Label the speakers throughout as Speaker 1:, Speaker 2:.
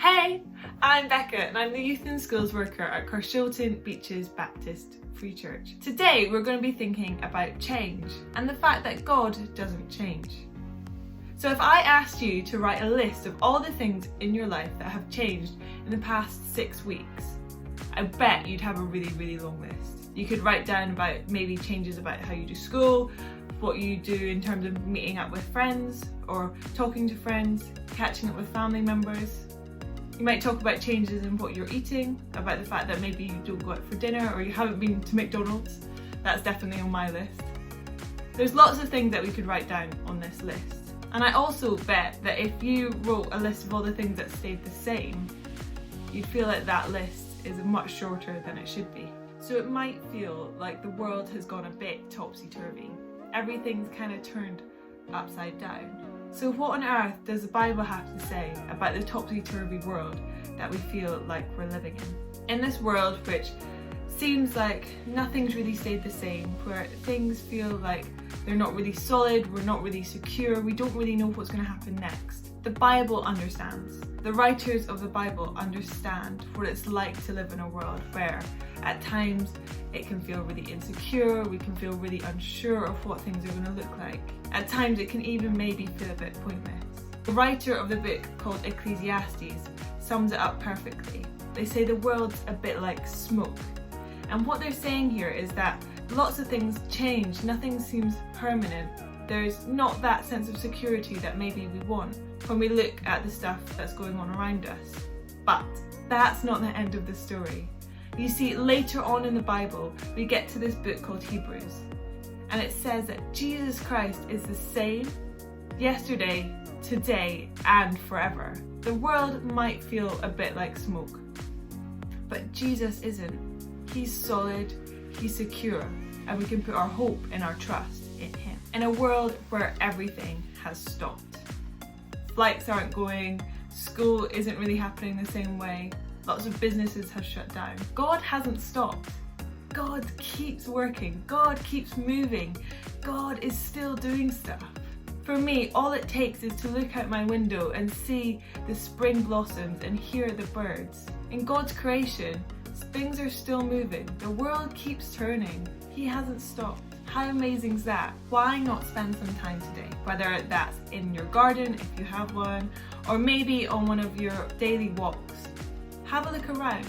Speaker 1: Hey, I'm Becca and I'm the Youth and Schools Worker at Carshilton Beeches Baptist Free Church. Today we're going to be thinking about change and the fact that God doesn't change. So if I asked you to write a list of all the things in your life that have changed in the past 6 weeks, I bet you'd have a really long list. You could write down about maybe changes about how you do school, what you do in terms of meeting up with friends or talking to friends, catching up with family members. You might talk about changes in what you're eating, about the fact that maybe you don't go out for dinner or you haven't been to McDonald's. That's definitely on my list. There's lots of things that we could write down on this list. And I also bet that if you wrote a list of all the things that stayed the same, you'd feel like that list is much shorter than it should be. So it might feel like the world has gone a bit topsy-turvy. Everything's kind of turned upside down. So what on earth does the Bible have to say about the topsy-turvy world that we feel like we're living in? In this world which seems like nothing's really stayed the same, where things feel like they're not really solid, we're not really secure, we don't really know what's going to happen next. The Bible understands. The writers of the Bible understand what it's like to live in a world where at times it can feel really insecure, we can feel really unsure of what things are going to look like. At times it can even maybe feel a bit pointless. The writer of the book called Ecclesiastes sums it up perfectly. They say the world's a bit like smoke. And what they're saying here is that lots of things change, nothing seems permanent. There's not that sense of security that maybe we want when we look at the stuff that's going on around us. But that's not the end of the story. You see, later on in the Bible, we get to this book called Hebrews, and it says that Jesus Christ is the same yesterday, today, and forever. The world might feel a bit like smoke, but Jesus isn't. He's solid, he's secure, and we can put our hope and our trust in him. In a world where everything has stopped. Flights aren't going, school isn't really happening the same way, lots of businesses have shut down. God hasn't stopped. God keeps working, God keeps moving, God is still doing stuff. For me, all it takes is to look out my window and see the spring blossoms and hear the birds. In God's creation, things are still moving. The world keeps turning. He hasn't stopped. How amazing is that? Why not spend some time today? Whether that's in your garden, if you have one, or maybe on one of your daily walks. Have a look around.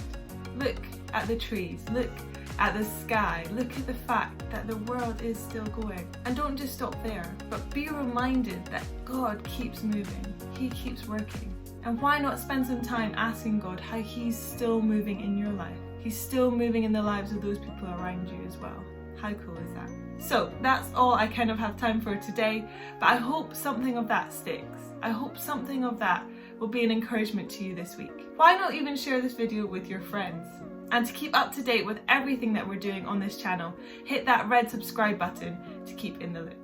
Speaker 1: Look at the trees. Look at the sky. Look at the fact that the world is still going. And don't just stop there, but be reminded that God keeps moving. He keeps working. And why not spend some time asking God how he's still moving in your life? He's still moving in the lives of those people around you as well. How cool is that? So that's all I kind of have time for today, but I hope something of that sticks. I hope something of that will be an encouragement to you this week. Why not even share this video with your friends? And to keep up to date with everything that we're doing on this channel, hit that red subscribe button to keep in the loop.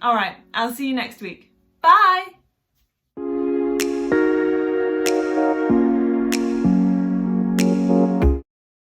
Speaker 1: Alright, I'll see you next week. Bye!